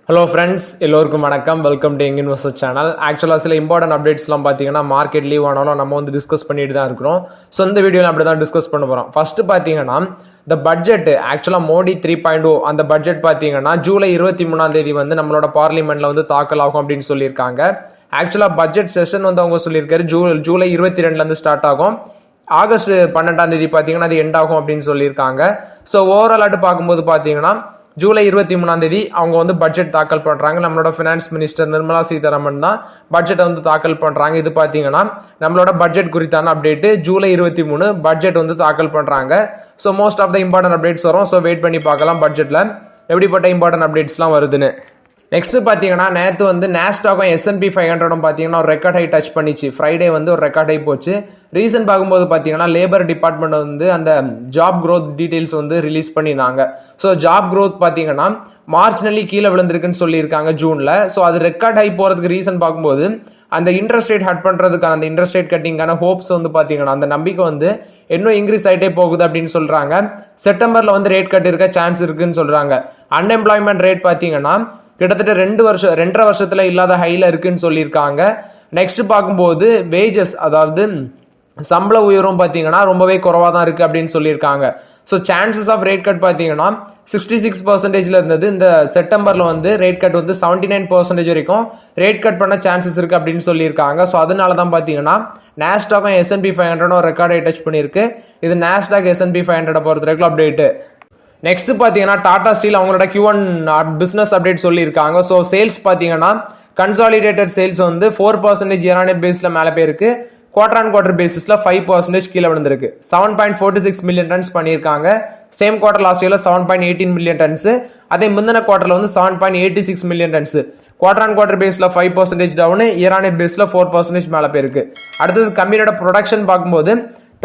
Hello friends, எல்லோருக்கும் வணக்கம். Welcome to young investor channel. ஆக்சுவலாக சில இம்பார்ட்டன்ட் அப்டேட்ஸ்லாம் பார்த்தீங்கன்னா மார்க்கெட் லீவ் ஆனாலும் நம்ம வந்து டிஸ்கஸ் பண்ணிட்டு தான் இருக்கிறோம். ஸோ இந்த வீடியோவில் அப்படி தான் டிஸ்கஸ் பண்ண போகிறோம். ஃபஸ்ட்டு பார்த்தீங்கன்னா இந்த பட்ஜெட் ஆக்சுவலாக மோடி 3.0 அந்த பட்ஜெட் பார்த்தீங்கன்னா ஜூலை 23 வந்து நம்மளோட பார்லிமெண்ட்டில் வந்து தாக்கல் ஆகும் அப்படின்னு சொல்லியிருக்காங்க. ஆக்சுவலாக பட்ஜெட் செஷன் வந்து அவங்க சொல்லியிருக்காரு ஜூலை 22 ஸ்டார்ட் ஆகும். ஆகஸ்ட் 12 பார்த்தீங்கன்னா அது எண்ட் ஆகும் அப்படின்னு சொல்லியிருக்காங்க. ஸோ ஓவராலாட்டு பார்க்கும்போது பார்த்தீங்கன்னா ஜூலை 23 அவங்க வந்து பட்ஜெட் தாக்கல் பண்ணுறாங்க. நம்மளோட ஃபினான்ஸ் மினிஸ்டர் நிர்மலா சீதாராமன் தான் பட்ஜெட்டை வந்து தாக்கல் பண்ணுறாங்க. இது பார்த்தீங்கன்னா நம்மளோட பட்ஜெட் குறித்தான அப்டேட்டு. ஜூலை 23 பட்ஜெட் வந்து தாக்கல் பண்ணுறாங்க. So most of the important updates வரும். ஸோ வெயிட் பண்ணி பார்க்கலாம் பட்ஜெட்டில் எப்படிப்பட்ட இம்பார்ட்டன்ட் அப்டேட்ஸ்லாம் வருதுன்னு. நெக்ஸ்ட் பார்த்தீங்கன்னா நேற்று வந்து நாஸ்டாக்கும் S&P 500 பார்த்தீங்கன்னா ஒரு ரெக்கார்ட் ஹை டச் பண்ணிச்சு. ஃப்ரைடே வந்து ஒரு ரெக்கார்ட் ஹை போச்சு. ரீசன் பார்க்கும்போது பார்த்தீங்கன்னா லேபர் டிபார்ட்மெண்ட் வந்து அந்த ஜாப் க்ரோத் டீட்டெயில்ஸ் வந்து ரிலீஸ் பண்ணியிருந்தாங்க. ஸோ ஜாப் க்ரோத் பார்த்தீங்கன்னா மார்ஜினலி கீழே விழுந்திருக்குன்னு சொல்லியிருக்காங்க ஜூனில். ஸோ அது ரெக்கார்ட் ஹை போகிறதுக்கு ரீசன் பார்க்கும்போது அந்த இன்ட்ரெஸ்ட் ரேட் ஹட் பண்ணுறதுக்கான அந்த இன்ட்ரெஸ்ட் ரேட் கட்டிங்கான ஹோப்ஸ் வந்து பார்த்தீங்கன்னா அந்த நம்பிக்கை வந்து இன்னும் இன்க்ரீஸ் ஆகிட்டே போகுது அப்படின்னு சொல்கிறாங்க. செப்டம்பரில் வந்து ரேட் கட் இருக்க சான்ஸ் இருக்குன்னு சொல்கிறாங்க. அன்எம்ப்ளாய்மெண்ட் ரேட் பார்த்தீங்கன்னா கிட்டத்தட்ட 2.5 வருஷத்துல இல்லாத ஹைல இருக்குன்னு சொல்லியிருக்காங்க. நெக்ஸ்ட் பார்க்கும்போது வேஜஸ் அதாவது சம்பள உயர்வும் பார்த்தீங்கன்னா ரொம்பவே குறைவாக தான் இருக்குது அப்படின்னு சொல்லியிருக்காங்க. So chances of rate cut பார்த்தீங்கன்னா 66% இருந்தது. இந்த செப்டம்பரில் வந்து ரேட் கட் வந்து 79% வரைக்கும் ரேட் கட் பண்ண சான்சஸ் இருக்குது அப்படின்னு சொல்லியிருக்காங்க. ஸோ அதனால தான் பார்த்தீங்கன்னா நாஸ்டாக்கும் S&P 500 ஒரு ரெக்கார்டை டச் பண்ணியிருக்கு. இது நாஸ்டாக் S&P 500 பொறுத்த வரைக்கும் அப்டேட்டு. நெக்ஸ்ட் பார்த்தீங்கன்னா டாடா ஸ்டீல் அவங்களோட Q1 பிஸ்னஸ் அப்டேட் சொல்லியிருக்காங்க. ஸோ சேல்ஸ் பார்த்தீங்கன்னா கன்சாலிடேட்டட் சேல்ஸ் வந்து 4% இயர் பேஸில் மேலே போயிருக்கு. குவார்டர் ஆன் குவார்டர் பேசிஸில் 5% கீழே விழுந்திருக்கு. 7.46 மில்லியன் டன்ஸ் பண்ணியிருக்காங்க. சேம் குவார்டர் லாஸ்ட் இயரில் 7.18 மில்லியன் டன்ஸ். அதே முந்தின குவார்டரில் வந்து 7.86 million tons. Quarter on quarter பேஸில் 5% டவுனு, இயர் ஆன் இயர் பேஸில் 4% மேலே போயிருக்கு. அடுத்தது கம்பெனியோட ப்ரொடக்ஷன் பார்க்கும்போது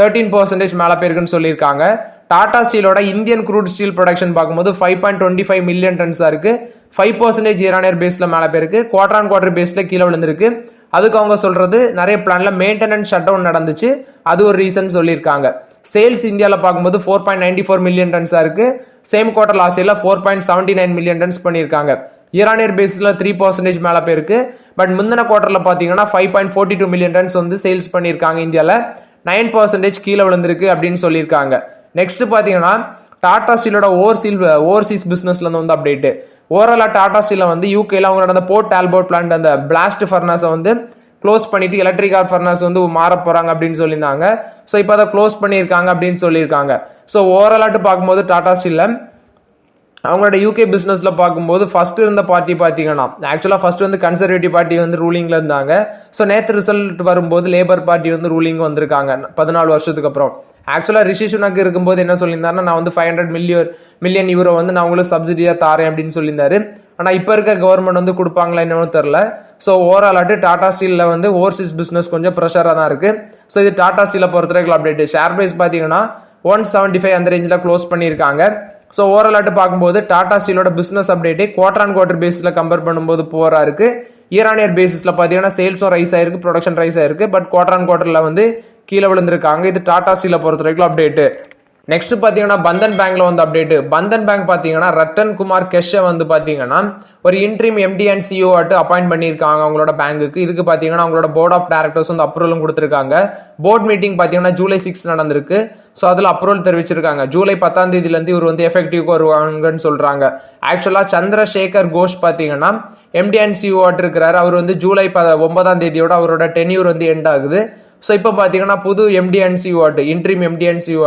13% மேலே போயிருக்குன்னு சொல்லியிருக்காங்க. டாடா ஸ்டீலோட இந்தியன் க்ரூட் ஸ்டீல் ப்ரொடக்ஷன் பார்க்கும்போது 5.25 மில்லியன் டன்ஸாக இருக்குது. 5% இயர் ஆன் இயர் பேஸில் மேலே போயிருக்கு. குவார்டர் ஆன் குவார்டர் பேஸில் கீழே விழுந்திருக்கு. அதுக்கு அவங்க சொல்கிறது நிறைய பிளானில் மெயின்டெனன்ஸ் ஷட் டவுன் நடந்துச்சு, அது ஒரு ரீசன் சொல்லியிருக்காங்க. சேல்ஸ் இந்தியாவில் பார்க்கும்போது 4.94 மில்லியன் டன்ஸாக இருக்குது. சேம் குவார்டர் லாஸ்ட் இயரில் 4.79 மில்லியன் டன்ஸ் பண்ணியிருக்காங்க. இயர் ஆன் இயர் பேஸில் 3% மேலே போயிருக்கு. பட் முந்தின குவார்டரில் பார்த்தீங்கன்னா 5.42 மில்லியன் டன்ஸ் வந்து சேல்ஸ் பண்ணியிருக்காங்க. இந்தியாவில் 9% கீழே விழுந்திருக்கு அப்படின்னு சொல்லியிருக்காங்க. நெக்ஸ்ட் பார்த்தீங்கன்னா டாடா ஸ்டீலோட ஓவர்சீஸ் பிஸ்னஸ்லேருந்து வந்து அப்டேட்டு. ஓவராலாக டாடா ஸ்டீலில் வந்து யூகேல அவங்களோட அந்த போர்ட் ஆல்போர்ட் பிளான்ட் அந்த பிளாஸ்ட் ஃபர்னஸை வந்து க்ளோஸ் பண்ணிட்டு எலக்ட்ரிக் ஆர் ஃபர்னஸ் வந்து மாற போகிறாங்க அப்படின்னு சொல்லியிருந்தாங்க. ஸோ இப்போ அதை க்ளோஸ் பண்ணியிருக்காங்க அப்படின்னு சொல்லியிருக்காங்க. ஸோ ஓவராலாட்டு பார்க்கும்போது டாடா ஸ்டீலில் அவங்களோட யூகே பிஸ்னஸில் பார்க்கும்போது ஃபர்ஸ்ட் இருந்த பார்ட்டி பார்த்தீங்கன்னா ஆக்சுவலாக ஃபர்ஸ்ட் வந்து கன்சர்வேட்டிவ் பார்ட்டி வந்து ரூலிங்கில் இருந்தாங்க. ஸோ நேற்று ரிசல்ட் வரும்போது லேபர் பார்ட்டி வந்து ரூலிங் வந்திருக்காங்க 14 வருஷத்துக்கு அப்புறம். ஆக்சுவலாக ரிஷி சுனக் இருக்கும்போது என்ன சொல்லியிருந்தாருன்னா நான் வந்து 500 மில்லியன் யூரோ வந்து நான் உங்களுக்கு சப்சிடியாக தாரேன் அப்படின்னு சொல்லியிருந்தாரு. ஆனால் இப்போ இருக்க கவர்மெண்ட் வந்து கொடுப்பாங்களா என்னன்னு தெரில. ஸோ ஓவராலாட்டு டாடா ஸ்டீலில் வந்து ஓவர்சீஸ் பிஸ்னஸ் கொஞ்சம் ப்ரெஷராக தான் இருக்குது. ஸோ இது டாடா ஸ்டீலை பொறுத்த வரைக்கும் அப்டேட். ஷேர் ப்ரைஸ் பார்த்தீங்கன்னா 175 அந்த ரேஞ்சில் க்ளோஸ் பண்ணியிருக்காங்க. ஸோ ஓவராலாட்டு பார்க்கும்போது டாடா ஸ்டீலோட business update quarter on quarter பேஸில் கம்பேர் பண்ணும்போது போராக இருக்குது. இயர் ஆன் இயர் பேசிஸில் பார்த்தீங்கன்னா சேல்ஸும் ரைஸ் ஆயிருக்கு, ப்ரொடக்ஷன் ரைஸ் ஆயிருக்கு. பட் குவார்டர் ஆன் குவார்டரில் வந்து கீழே விழுந்திருக்காங்க. இது டாடா ஸ்டீலை பொறுத்த வரைக்கும் அப்டேட்டு. நெக்ஸ்ட் பார்த்தீங்கன்னா பந்தன் பேங்க்ல வந்து அப்டேட்டு. பந்தன் பேங்க் பார்த்தீங்கன்னா ரத்தன் குமார் கெஷை வந்து பார்த்தீங்கன்னா ஒரு interim MD and CEO appoint பண்ணியிருக்காங்க அவங்களோட பேங்குக்கு. இதுக்கு பார்த்தீங்கன்னா அவங்களோட போர்ட் ஆஃப் டைரக்டர்ஸ் வந்து அப்ரூவலும் கொடுத்துருக்காங்க. போர்ட் மீட்டிங் பார்த்தீங்கன்னா ஜூலை 6 நடந்திருக்கு. ஸோ அதில் அப்ரூவல் தெரிவிச்சிருக்காங்க. ஜூலை 10 இவர் வந்து எஃபெக்டிவ்க்கு வருவாங்கன்னு சொல்கிறாங்க. ஆக்சுவலாக சந்திரசேகர் கோஷ் பார்த்தீங்கன்னா MD அண்ட் CEO இருக்கிறாரு. அவர் வந்து ஜூலை 9 அவரோட டென்யூர் வந்து எண்ட் ஆகுது. ஸோ இப்போ பார்த்தீங்கன்னா புது MD and CEO interim MD and CEO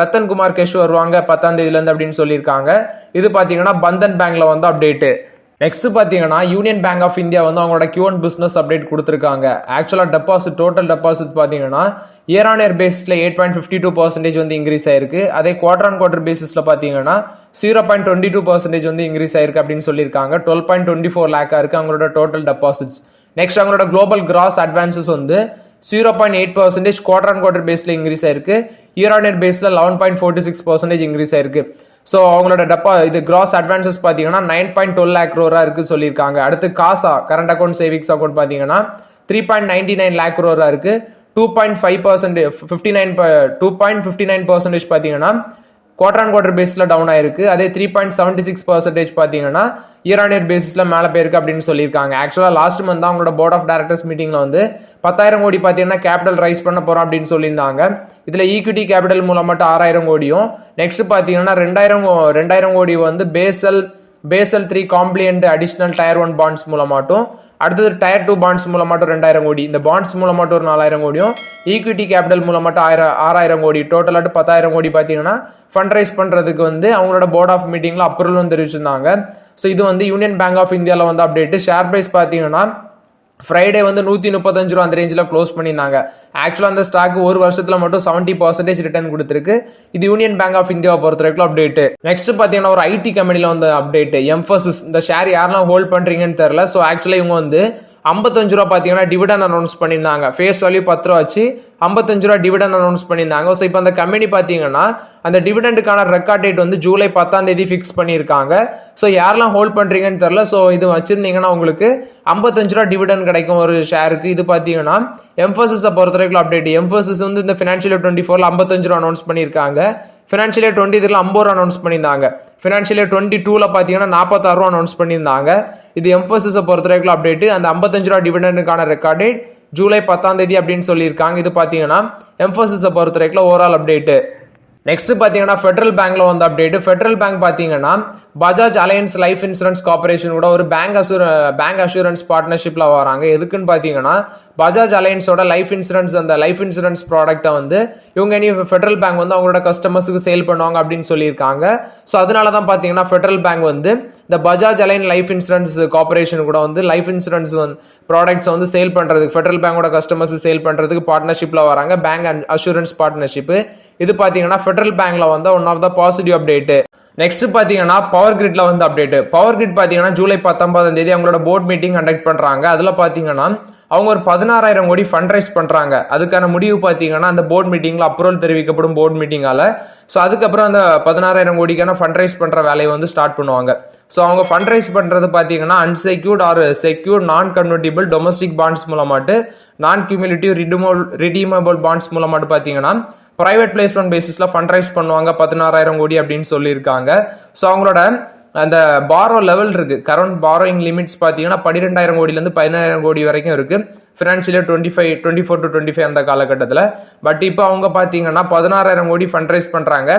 Ratan Kumar Kesh வருவாங்க 10 அப்படின்னு சொல்லியிருக்காங்க. இது பார்த்தீங்கன்னா பந்தன் பேங்க்ல வந்து அப்டேட்டு. நெக்ஸ்ட் பார்த்தீங்கன்னா யூனியன் பேங்க் ஆஃப் இந்தியா வந்து அவங்களோட Q1 பிஸ்னஸ் அப்டேட் கொடுத்துருக்காங்க. ஆக்சுவலாக டோட்டல் டெபாசிட் பார்த்தீங்கன்னா இயர் ஆன் இயர் பேசிஸில் 8.52% வந்து இன்க்ரீஸ் ஆயிருக்கு. அதே குவார்டர் ஆன் குவார்டர் பேசிஸில் பார்த்தீங்கன்னா 0.22% வந்து இன்க்ரீஸ் ஆயிருக்கு அப்படின்னு சொல்லியிருக்காங்க. 12.24 லேக்காக இருக்குது அவங்களோட டோட்டல் டெபாசிட்ஸ். நெக்ஸ்ட் அவங்களோட குளோபல் கிராஸ் அட்வான்சஸ் வந்து 0.8% குவார்டர் ஆன் குவார்டர் பேஸில் இன்க்ரீஸ் ஆயிருக்கு. இயர் ஆன் இயர் பேஸில் 11.46% இன்க்ரீஸ் ஆயிருக்கு. ஸோ அவங்களோட இது கிராஸ் அட்வான்சஸ் பார்த்தீங்கன்னா 9.12 லேக் crore இருக்குது சொல்லியிருக்காங்க. அடுத்து காசா கரண்ட் அக்கௌண்ட் சேவிங்ஸ் அக்கௌண்ட் பார்த்தீங்கன்னா 3.99 லேக் crore இருக்குது. 2.59% பார்த்தீங்கன்னா குவார்டர் அண்ட் குவார்டர் பேஸில் டவுன் ஆயிருக்கு. அதே 3.76% பார்த்தீங்கன்னா இயர் ஆன் இயர் பேசிஸில் மேலே போயிருக்கு அப்படின்னு சொல்லியிருக்காங்க. ஆக்சுவலாக லாஸ்ட் மந்த் தான் அவங்களோட போர்ட் ஆஃப் டைரக்டர்ஸ் மீட்டிங்கில் வந்து 10,000 கோடி பார்த்தீங்கன்னா கேபிட்டல் ரைஸ் பண்ண போகிறோம் அப்படின்னு சொல்லியிருந்தாங்க. இதில் ஈக்விட்டி கேபிட்டல் மூலம் மட்டும் 6,000 கோடியும், நெக்ஸ்ட் பார்த்தீங்கன்னா 2,000 கோடி வந்து பேசல் 3 காம்ப்ளியன்ட் அடிஷனல் டயர் 1 பாண்ட்ஸ் மூலமாட்டும், அடுத்தது டயர் 2 பாண்ட்ஸ் மூலமாட்டும் 2,000 கோடி, இந்த பாண்ட்ஸ் மூலமாட்டும் ஒரு 4,000 கோடியும், ஈக்விட்டி கேபிட்டல் மூலமாட்டும் 6,000 கோடி, டோட்டலாட்டு 10,000 கோடி பார்த்தீங்கன்னா ஃபண்ட் ரைஸ் பண்ணுறதுக்கு வந்து அவங்களோட போர்ட் ஆஃப் மீட்டிங்கில் அப்ரூவல் தெரிவிச்சிருந்தாங்க. ஸோ இது வந்து யூனியன் பேங்க் ஆஃப் இந்தியாவில் வந்து அப்டேட்டு. ஷேர் ப்ரைஸ் பார்த்தீங்கன்னா ஃப்ரைடே வந்து 135 ரூபா அந்த ரேஞ்சில் க்ளோஸ் பண்ணியிருந்தாங்க. ஆக்சுவலாக அந்த ஸ்டாக் ஒரு வருஷத்தில் மட்டும் 70% ரிட்டர்ன் கொடுத்துருக்கு. இது யூனியன் பேங்க் ஆஃப் இந்தியாவை பொறுத்த வரைக்கும் அப்டேட்டு. நெக்ஸ்ட் பார்த்தீங்கன்னா ஒரு ஐடி கம்பெனியில் வந்து அப்டேட்டு, எம்ஃபசிஸ். இந்த ஷேர் யாரெல்லாம் ஹோல்ட் பண்ணுறீங்கன்னு தெரில. ஸோ ஆக்சுவலாக இவங்க வந்து 55 ரூபா பார்த்தீங்கன்னா டிவிடன் அனௌன்ஸ் பண்ணியிருந்தாங்க. ஃபேஸ் வேல்யூ 10 ரூபா வச்சு 55 ரூபா டிவிடன் அனௌன்ஸ் பண்ணியிருந்தாங்க. ஸோ இப்போ அந்த கம்பெனி பார்த்தீங்கன்னா அந்த டிவிடெண்டுக்கான ரெக்கார்ட் டேட் வந்து ஜூலை 10 ஃபிக்ஸ் பண்ணியிருக்காங்க. ஸோ யாரெல்லாம் ஹோல்ட் பண்ணுறீங்கன்னு தெரில. ஸோ இது வச்சிருந்தீங்கன்னா உங்களுக்கு 55 ரூபா டிவிடன் கிடைக்கும் ஒரு ஷேருக்கு. இது பார்த்தீங்கன்னா எம்ஃபசிஸை பொறுத்த வரைக்கும் அப்டேட். எம்ஃபசிஸ் வந்து இந்த ஃபினான்ஷியல் இயர் 24 55 ரூபா அனௌன்ஸ் பண்ணியிருக்காங்க. ஃபினான்ஷியல் இயர் 23 50 ரூபா அனௌன்ஸ் பண்ணியிருந்தாங்க. ஃபினான்ஷியல் இயர் 22 பார்த்தீங்கன்னா 46 ரூபா அனௌன்ஸ் பண்ணியிருந்தாங்க. இது எம்ஃபசிஸை பொறுத்த வரைக்கும் அப்டேட். அந்த 55 ரூபா டிவிடெண்டுக்கான ரெக்கார்ட் டேட் ஜூலை 10 அப்படின்னு சொல்லியிருக்காங்க. இது பார்த்தீங்கன்னா எம்ஃபசிஸை பொறுத்த வரைக்கும் ஓவரால் அப்டேட்டு. நெக்ஸ்ட் பார்த்தீங்கன்னா ஃபெடரல் பேங்க்ல வந்து அப்டேட். ஃபெடரல் பேங்க் பார்த்தீங்கன்னா Bajaj alliance life insurance corporation கூட ஒரு பேங்க் அஷூரன்ஸ் பார்ட்னர்ஷிப்ல வராங்க. எதுக்குன்னு பார்த்தீங்கன்னா பஜாஜ் அலையன்ஸோட லைஃப் இன்சூரன்ஸ் ப்ராடக்ட்டை வந்து இவங்க இனி ஃபெடரல் பேங்க் வந்து அவங்களோட கஸ்டமர்ஸுக்கு சேல் பண்ணுவாங்க அப்படின்னு சொல்லியிருக்காங்க. ஸோ அதனால தான் பார்த்தீங்கன்னா ஃபெடரல் பேங்க் வந்து இந்த Bajaj Allianz life insurance corporation கூட வந்து லைஃப் இன்சூரன்ஸ் ப்ராடக்ட்ஸ் வந்து சேல் பண்ணுறதுக்கு, ஃபெடரல் பேங்கோட கஸ்டமர்ஸ் சேல் பண்ணுறதுக்கு பார்ட்னர்ஷிப்பில் வராங்க. Bank assurance partnership. இது பார்த்தீங்கன்னா ஃபெடரல் பேங்க்ல வந்து one of the positive update. Next பார்த்தீங்கன்னா பவர் கிரிட்ல வந்து அப்டேட். பவர் கிரிட் பார்த்தீங்கன்னா ஜூலை 19 அவங்களோட போர்ட் மீட்டிங் கண்டக்ட் பண்றாங்க. அதில் பார்த்தீங்கன்னா அவங்க ஒரு 16,000 கோடி ஃபண்ட் ரைஸ் பண்றாங்க. அதுக்கான முடிவு பார்த்தீங்கன்னா அந்த போர்ட் மீட்டிங்ல அப்ரூவல் தெரிவிக்கப்படும் போர்ட் மீட்டிங்கால. ஸோ அதுக்கப்புறம் அந்த 16,000 கோடிக்கான ஃபண்ட் ரைஸ் பண்ற வேலையை வந்து ஸ்டார்ட் பண்ணுவாங்க. ஸோ அவங்க ஃபண்ட் ரைஸ் பண்றது பார்த்தீங்கன்னா அன்செக்யூர்ட் ஆர் செக்யூர்ட் நான் கன்வெர்ட்டிபிள் டொமஸ்டிக் பாண்ட்ஸ் மூலமாட்டு, நான் கியூமுலேட்டிவ் ரிடீமபிள் பாண்ட்ஸ் மூலமாட்டு பார்த்தீங்கன்னா பிரைவேட் பிளேஸ்மெண்ட் பேசிஸ்ல ஃபண்ட் ரைஸ் பண்ணுவாங்க 16,000 கோடி அப்படின்னு சொல்லியிருக்காங்க. ஸோ அவங்களோட அந்த பாரோ லெவல் இருக்கு, கரண்ட் பாரோயிங் லிமிட்ஸ் பார்த்தீங்கன்னா 12,000 கோடியிலேருந்து 15,000 கோடி வரைக்கும் இருக்கு ஃபினான்ஷியல் இயர் 24 to 25 அந்த காலகட்டத்தில். பட் இப்போ அவங்க பார்த்தீங்கன்னா 16,000 கோடி ஃபண்ட் ரைஸ் பண்ணுறாங்க.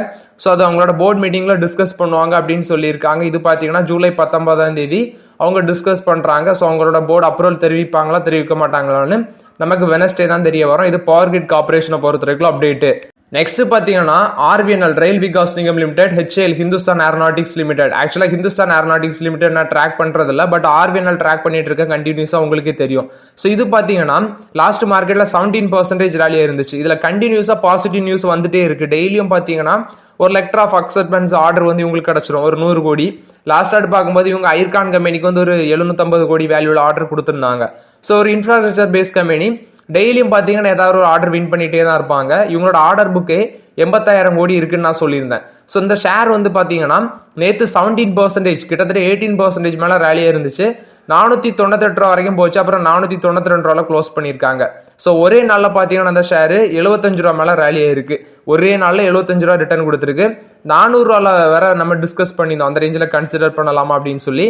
ஸோ அது அவங்களோட போர்ட் மீட்டிங்கில் டிஸ்கஸ் பண்ணுவாங்க அப்படின்னு சொல்லியிருக்காங்க. இது பார்த்தீங்கன்னா ஜூலை 19 அவங்க டிஸ்கஸ் பண்ணுறாங்க. ஸோ அவங்களோட போர்டு அப்ரூவல் தெரிவிப்பாங்களா தெரிவிக்க மாட்டாங்களான்னு நமக்கு வெனஸ்டே தான் தெரிய வரும். இது பவர் கிரிட் கார்பரேஷனை பொறுத்த வரைக்கும் அப்டேட்டு. நெக்ஸ்ட் பார்த்தீங்கன்னா RVNL Rail Vikas Nigam Limited, HAL Hindustan Aeronautics Limited. ஆக்சுவலாக ஹிந்துஸ்தான் ஏரோநாட்டிக்ஸ் லிமிடெட் நான் ட்ராக் பண்ணுறதில்ல, பட் ஆர்விஎன்எல் ட்ராக் பண்ணிட்டு இருக்கேன் கண்டினியூஸாக, உங்களுக்கே தெரியும். ஸோ இது பார்த்தீங்கன்னா லாஸ்ட் மார்க்கெட்டில் 17% ரேலியாக இருந்துச்சு. இதில் கண்டினியூஸாக பாசிட்டிவ் நியூஸ் வந்துட்டே இருக்கு. டெய்லியும் பார்த்தீங்கன்னா ஒரு லெட்டர் ஆஃப் அக்செப்டன்ஸ் ஆர்டர் வந்து இவங்களுக்கு கிடச்சிரும் ஒரு 100 கோடி. லாஸ்ட் ஆட் பார்க்கும்போது இவங்க ஐர்கான் கம்பெனிக்கு வந்து ஒரு 750 கோடி வேல்யூல ஆர்டர் கொடுத்துருந்தாங்க. ஸோ ஒரு இன்ஃப்ராஸ்ட்ரக்சர் பேஸ் கம்பெனி டெய்லியும் பார்த்தீங்கன்னா ஏதாவது ஒரு ஆர்டர் வின் பண்ணிட்டே தான் இருப்பாங்க. இவங்களோட ஆர்டர் புக்கே 85,000 கோடி இருக்குன்னு நான் சொல்லியிருந்தேன். ஸோ இந்த ஷேர் வந்து பார்த்தீங்கன்னா நேற்று 17% கிட்டத்தட்ட 18% மேலே ரேலியாக இருந்துச்சு. 498 ரூபா வரைக்கும் போச்சு. அப்புறம் 492 ரூபாவில் க்ளோஸ் பண்ணியிருக்காங்க. ஸோ ஒரே நாளில் பார்த்தீங்கன்னா அந்த ஷேரு 75 ரூபா மேலே ரேலியாக இருக்கு. ஒரே நாளில் 75 ரூபா ரிட்டர்ன் கொடுத்துருக்கு. 400 ரூபாவில் வேற நம்ம டிஸ்கஸ் பண்ணியிருந்தோம் அந்த ரேஞ்சில் கன்சிடர் பண்ணலாமா அப்படின்னு சொல்லி.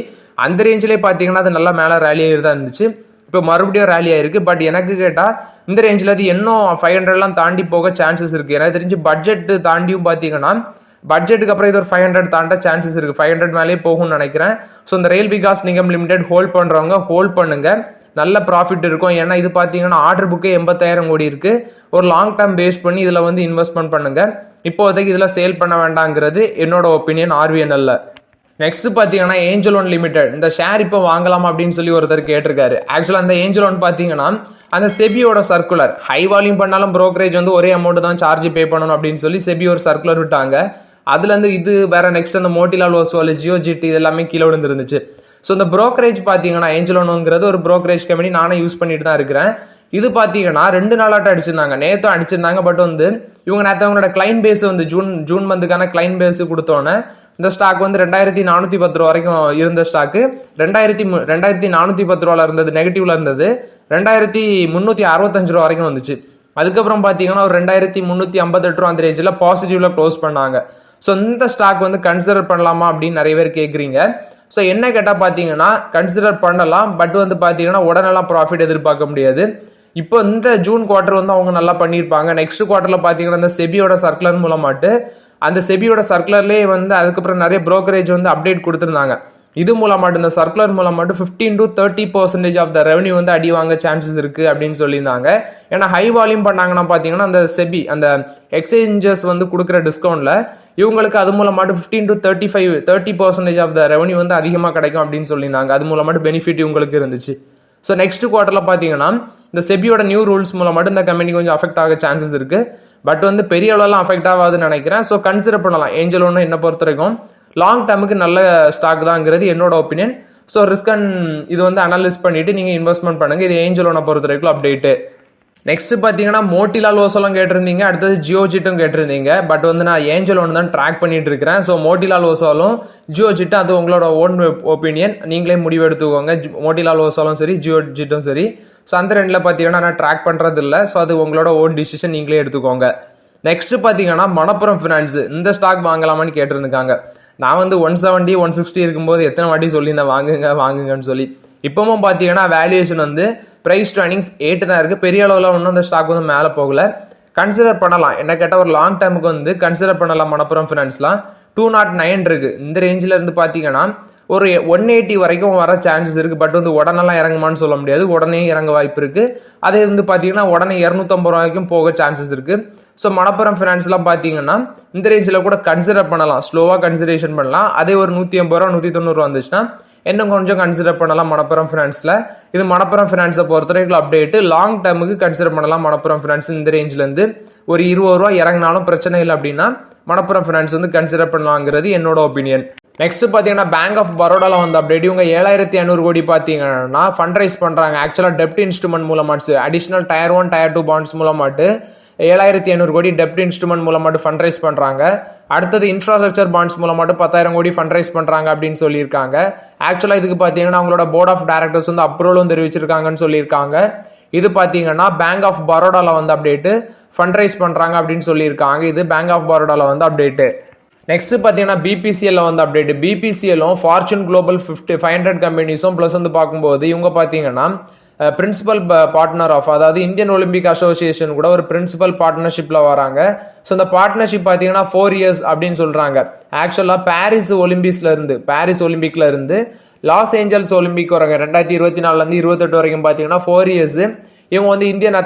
அந்த ரேஞ்சிலே பார்த்தீங்கன்னா அது நல்லா மேலே ரேலியாக தான் இருந்துச்சு. இப்போ மறுபடியும் ரேலி ஆயிருக்கு. பட் எனக்கு கேட்டால் இந்த ரேஞ்சில் அது இன்னும் 500 தாண்டி போக சான்சஸ் இருக்கு. எனக்கு தெரிஞ்சு பட்ஜெட் தாண்டியும் பார்த்தீங்கன்னா பட்ஜெட்டுக்கு அப்புறம் இது ஒரு 500 தாண்ட சான்சஸ் இருக்கு. 500 மேலே போகும்னு நினைக்கிறேன். ஸோ இந்த ரயில் விகாஸ் நிகம் லிமிடெட் ஹோல்ட் பண்றவங்க ஹோல்ட் பண்ணுங்க, நல்ல ப்ராஃபிட் இருக்கும். ஏன்னா இது பார்த்தீங்கன்னா ஆர்டர் புக்கே 80,000 கோடி இருக்கு. ஒரு லாங் டேர்ம் பேஸ் பண்ணி இதில் வந்து இன்வெஸ்ட்மெண்ட் பண்ணுங்க. இப்போதைக்கு இதில் சேல் பண்ண வேண்டாங்கிறது என்னோட ஒப்பீனியன் ஆர்விஎன்எல்ல. நெக்ஸ்ட் பார்த்தீங்கன்னா ஏஞ்சல் ஒன் லிமிடெட். இந்த ஷேர் இப்போ வாங்கலாமா அப்படின்னு சொல்லி ஒருத்தர் கேட்டிருக்காரு. ஆக்சுவலாக அந்த ஏஞ்சல் ஒன் பார்த்தீங்கன்னா அந்த செபியோட சர்க்குலர் ஹை வால்யூம் பண்ணாலும் ப்ரோக்கரேஜ் வந்து ஒரே அமௌண்ட் தான் சார்ஜ் பே பண்ணணும் அப்படின்னு சொல்லி செபி ஒரு சர்க்குலர் விட்டாங்க. அதுலேருந்து இது வேற நெக்ஸ்ட் அந்த மோட்டிலால் ஓஸ்வால் ஜியோ ஜிடி இது எல்லாமே கீழே விழுந்துருந்துச்சு. ஸோ இந்த ப்ரோக்கரேஜ் பார்த்தீங்கன்னா ஏஞ்சல் ஒன்னுங்கிறது ஒரு ப்ரோக்கரேஜ் கம்பெனி, நானே யூஸ் பண்ணிட்டு தான் இருக்கிறேன். இது பார்த்தீங்கன்னா 2 நாளாட்டம் அடிச்சிருந்தாங்க, நேற்றும் அடிச்சிருந்தாங்க. பட் வந்து இவங்க நேற்று அவங்களோட கிளைண்ட் பேஸ் வந்து ஜூன் மந்த்துக்கான கிளைண்ட் பேஸ் கொடுத்தோன்னே இந்த ஸ்டாக் வந்து 2,410 ரூபா வரைக்கும் இருந்த ஸ்டாக்கு 2,410 ரூபால இருந்தது, நெகட்டிவ்ல இருந்தது 2,365 ரூபா வரைக்கும் வந்துச்சு. அதுக்கப்புறம் பார்த்தீங்கன்னா ஒரு 2,358 ரூபா அந்த ரேஞ்சில் பாசிட்டிவ்ல க்ளோஸ் பண்ணாங்க. ஸோ இந்த ஸ்டாக் வந்து கன்சிடர் பண்ணலாமா அப்படின்னு நிறைய பேர் கேட்குறீங்க. ஸோ என்ன கேட்டால் பார்த்தீங்கன்னா கன்சிடர் பண்ணலாம், பட் வந்து பார்த்தீங்கன்னா உடனெல்லாம் ப்ராஃபிட் எதிர்பார்க்க முடியாது. இப்போ இந்த ஜூன் குவார்ட்டர் வந்து அவங்க நல்லா பண்ணியிருப்பாங்க. நெக்ஸ்ட் குவார்ட்டரில் பார்த்தீங்கன்னா இந்த செபியோட சர்க்குலர் மூலமாட்டு அந்த செபியோட சர்க்குலர்லேயே வந்து அதுக்கப்புறம் நிறைய ப்ரோக்கரேஜ் வந்து அப்டேட் கொடுத்துருந்தாங்க. இது மூலமாட்டு இந்த சர்க்குலர் மூலமாட்டு 15 to 30% ஆஃப் த ரெவன்யூ வந்து அடி வாங்க சான்சஸ் இருக்குது அப்படின்னு சொல்லியிருந்தாங்க. ஏன்னா ஹை வால்யூம் பண்ணாங்கன்னா பார்த்தீங்கன்னா அந்த செபி அந்த எக்ஸ்சேஞ்சஸ் வந்து கொடுக்குற டிஸ்கவுண்ட்டில் இவங்களுக்கு அது மூலமாட்டு 15 to 30% ஆஃப் த ரெவன்யூ வந்து அதிகமாக கிடைக்கும் அப்படின்னு சொல்லியிருந்தாங்க. அது மூலமாட்டு பெனிஃபிட் இவங்களுக்கு இருந்துச்சு. ஸோ நெக்ஸ்ட் குவார்ட்டரில் பார்த்தீங்கன்னா இந்த செபியோட நியூ ரூல்ஸ் மூலமாட்டு இந்த கம்பெனி கொஞ்சம் அஃபெக்ட் ஆக சான்சஸ் இருக்குது. பட் வந்து பெரிய அளவுலாம் அஃபெக்ட் ஆகாதுன்னு நினைக்கிறேன். ஸோ கன்சிடர் பண்ணலாம். ஏஞ்சல் ஒன்று என்ன பொறுத்த வரைக்கும் லாங் டேர்முக்கு நல்ல ஸ்டாக் தான்ங்கிறது என்னோட ஒப்பீனியன். ஸோ ரிஸ்க் அண்ட் இது வந்து அனலைஸ் பண்ணிவிட்டு நீங்கள் இன்வெஸ்ட்மெண்ட் பண்ணுங்கள். இது ஏஞ்சல் ஒன்றை பொறுத்த வரைக்கும் அப்டேட்டு. நெக்ஸ்ட் பார்த்தீங்கன்னா மோட்டிலால் ஓசோலும் கேட்டிருந்தீங்க, அடுத்தது ஜியோஜிட்டும் கேட்டிருந்தீங்க. பட் வந்து நான் ஏஞ்சல் ஒன்று தான் ட்ராக் பண்ணிட்டு இருக்கிறேன். ஸோ மோட்டிலால் ஓசோலும் ஜியோஜிட்டும் அது உங்களோட ஓன் ஒப்பீனியன், நீங்களே முடிவு எடுத்துக்கோங்க. மோட்டிலால் ஓசோலும் சரி ஜியோஜிட்டும் சரி. ஸோ அந்த ரெண்டில் பார்த்தீங்கன்னா நான் ட்ராக் பண்ணுறது இல்லை. ஸோ அது உங்களோட ஓன் டிசிஷன், நீங்களே எடுத்துக்கோங்க. நெக்ஸ்ட் பார்த்தீங்கன்னா மணப்புரம் ஃபினான்ஸ் இந்த ஸ்டாக் வாங்கலாமான்னு கேட்டிருந்துக்காங்க. நான் வந்து 170 160 இருக்கும்போது எத்தனை வாட்டி சொல்லியிருந்தேன் வாங்குங்கன்னு சொல்லி. இப்பவும் பார்த்தீங்கன்னா வேல்யூவேஷன் வந்து ப்ரைஸ் டு earnings 8 தான் இருக்குது. பெரிய அளவில் ஒன்றும் அந்த ஸ்டாக் வந்து மேலே போகல. கன்சிடர் பண்ணலாம். என்ன கேட்டால் ஒரு லாங் டேர்முக்கு வந்து கன்சிடர் பண்ணலாம். மணப்புரம் ஃபினான்ஸ்லாம் 209 இருக்குது. இந்த ரேஞ்சில் இருந்து பார்த்தீங்கன்னா ஒரு 180 வரைக்கும் வர சான்சஸ் இருக்குது. பட் வந்து உடனெல்லாம் இறங்குமான்னு சொல்ல முடியாது. உடனே இறங்க வாய்ப்பு இருக்குது. அதே வந்து பார்த்தீங்கன்னா உடனே 250 ரூபாய்க்கும் போக சான்சஸ் இருக்குது. ஸோ மணப்புரம் ஃபினான்ஸ்லாம் பார்த்தீங்கன்னா இந்த ரேஞ்சில் கூட கன்சிடர் பண்ணலாம். ஸ்லோவாக கன்சிடரேஷன் பண்ணலாம். அதே ஒரு 180 ரூபா 190 வந்துச்சுன்னா இன்னும் கொஞ்சம் கன்சிடர் பண்ணலாம் மணப்புரம் ஃபினான்ஸில். இது மணப்புரம் ஃபினான்ஸை பொறுத்த வரைக்கும் அப்டேட்டு. லாங் டேர்முக்கு கன்சிடர் பண்ணலாம் மணப்புரம் ஃபினான்ஸ். இந்த ரேஞ்சிலேருந்து ஒரு 20 ரூபா இறங்கினாலும் பிரச்சனை இல்லை அப்படின்னா மணப்புரம் ஃபினான்ஸ் வந்து கன்சிடர் பண்ணலாங்கிறது என்னோட ஒப்பீனியன். நெக்ஸ்ட் பார்த்தீங்கன்னா பேங்க் ஆஃப் பரோடாவில் வந்து அப்டேட். இவங்க 7500 கோடி பார்த்தீங்கன்னா ஃபண்ட் ரைஸ் பண்ணுறாங்க. ஆக்சுவலாக டெப்ட் இன்ஸ்ட்ருமெண்ட் மூலமாட்டு அடிஷனல் டயர் 1 டயர் 2 பாண்ட்ஸ் மூலமாட்டு 7500 கோடி டெப்ட் இன்ஸ்ட்ருமெண்ட் மூலமாட்டு ஃபண்ட் ரைஸ் பண்ணுறாங்க. அடுத்தது இன்ஃப்ராஸ்ட்ரக்சர் பாண்ட்ஸ் மூலமாட்டு 10,000 கோடி ஃபண்ட் ரைஸ் பண்ணுறாங்க அப்படின்னு சொல்லியிருக்காங்க. ஆக்சுவலாக இதுக்கு பார்த்தீங்கன்னா அவங்களோட போர்ட் ஆஃப் டைரக்டர்ஸ் வந்து அப்ரூவலும் தெரிவிச்சிருக்காங்கன்னு சொல்லியிருக்காங்க. இது பார்த்தீங்கன்னா பேங்க் ஆஃப் பரோடாவில் வந்து அப்டேட்டு ஃபண்ட் ரைஸ் பண்ணுறாங்க அப்படின்னு சொல்லியிருக்காங்க. இது பேங்க் ஆஃப் பரோடாவில் வந்து அப்டேட்டு. நெக்ஸ்ட் பார்த்தீங்கன்னா பிபிசிஎல்ல வந்து அப்டேட். பிபிசிஎல்லும் ஃபார்ச்சூன் குளோபல் 500 கம்பெனிஸும் ப்ளஸ் வந்து பார்க்கும்போது இவங்க பார்த்தீங்கன்னா பிரின்சிபல் பார்ட்னர் ஆஃப், அதாவது இந்தியன் ஒலிம்பிக் அசோசியேஷன் கூட ஒரு பிரின்சிபல் பார்ட்னர்ஷிப்பில் வராங்க. ஸோ இந்த பார்ட்னர்ஷிப் பார்த்தீங்கன்னா 4 years அப்படின்னு சொல்கிறாங்க. ஆக்சுவலாக பாரிஸ் ஒலிம்பிக்ல இருந்து லாஸ் ஏஞ்சல்ஸ் ஒலிம்பிக் வராங்க 2024 28 வரைக்கும் பார்த்தீங்கன்னா 4 years. இவங்க வந்து இந்தியன்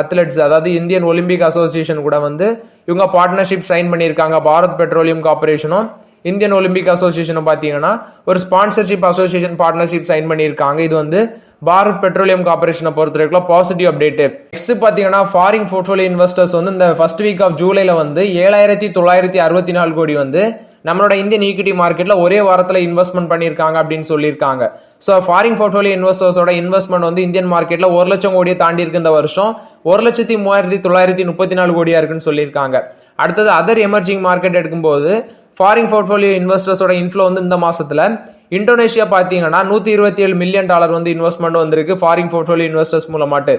அத்லெட்ஸ் அதாவது இந்தியன் ஒலிம்பிக் அசோசியேஷன் கூட வந்து இவங்க பார்ட்னர்ஷிப் சைன் பண்ணியிருக்காங்க. பாரத் பெட்ரோலியம் கார்பரேஷனும் இந்தியன் ஒலிம்பிக் அசோசியேஷனும் பார்த்தீங்கன்னா ஒரு ஸ்பான்சர்ஷிப் அசோசியேஷன் பார்ட்னர்ஷிப் சைன் பண்ணியிருக்காங்க. இது வந்து பாரத் பெட்ரோலியம் கார்பரேஷனை பொறுத்த வரைக்கும் பாசிட்டிவ் அப்டேட். நெக்ஸ்ட் பார்த்தீங்கன்னா ஃபாரின் போர்ட்ஃபோலியோ இன்வெஸ்டர்ஸ் வந்து இந்த ஃபர்ஸ்ட் வீக் ஆஃப் ஜூலைல வந்து 7964 கோடி வந்து நம்மளோட இந்தியன் ஈக்விட்டி மார்க்கெட்டில் ஒரே வாரத்தில் இன்வெஸ்ட்மெண்ட் பண்ணியிருக்காங்க அப்படின்னு சொல்லியிருக்காங்க. ஸோ ஃபாரின் போர்ட்ஃபோலியோ இன்வெஸ்டர்ஸோட இன்வெஸ்ட்மெண்ட் வந்து இந்தியன் மார்க்கெட்டில் 1 லட்சம் கோடியை தாண்டி இருக்கு. இந்த வருஷம் 1,03,934 கோடியா இருக்குன்னு சொல்லியிருக்காங்க. அடுத்தது அதர் எமர்ஜிங் மார்க்கெட் எடுக்கும்போது ஃபாரின் போர்ட்ஃபோலியோ இன்வெஸ்டர்ஸோட இன்ஃப்ளோ வந்து இந்த மாசத்துல இந்தோனேஷியா பார்த்தீங்கன்னா $127 மில்லியன் வந்து இன்வெஸ்ட்மெண்ட் வந்திருக்கு ஃபாரின் போர்ட்ஃபோலியோ இன்வெஸ்டர்ஸ் மூலமாட்டு.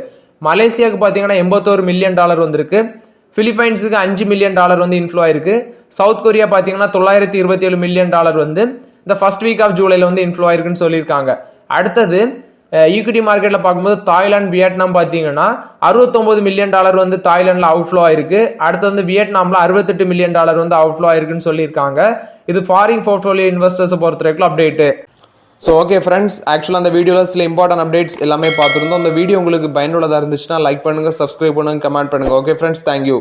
மலேசியாவுக்கு பார்த்தீங்கன்னா $81 மில்லியன் வந்திருக்கு. பிலிப்பைன்ஸுக்கு $5 மில்லியன் வந்து இன்ஃப்ளோ ஆயிருக்கு. சவுத் கொரியா பார்த்தீங்கன்னா $927 மில்லியன் வந்து இந்த ஃபர்ஸ்ட் வீக் ஆஃப் ஜூலைல வந்து இன்ஃப்ளோ ஆயிருக்குன்னு சொல்லியிருக்காங்க. அடுத்தது ஈக்விட்டி மார்க்கெட்டில் பார்க்கும்போது தாய்லாந்து வியட்நாம் பார்த்தீங்கன்னா $69 மில்லியன் வந்து தாய்லாண்டில் அவுட்ஃப்ளோ ஆயிருக்கு. அடுத்து வந்து வியட்நாமில் $68 மில்லியன் வந்து அவுட்ஃப்ளோ ஆயிருக்குன்னு சொல்லியிருக்காங்க. இது ஃபாரின் போர்ட்ஃபோலியோ இன்வெஸ்டர்ஸை பொறுத்த வரைக்கும் அப்டேட்டு. ஸோ ஓகே ஃப்ரெண்ட்ஸ், ஆக்சுவலாக அந்த வீடியோவில் சில இம்பார்ட்டன்ட் அப்டேட்ஸ் எல்லாமே பார்த்துருந்தோம். அந்த வீடியோ உங்களுக்கு பயனுள்ளதாக இருந்துச்சுன்னா லைக் பண்ணுங்கள், சப்ஸ்கிரைப் பண்ணுங்கள், கமெண்ட் பண்ணுங்கள். Okay friends, thank you.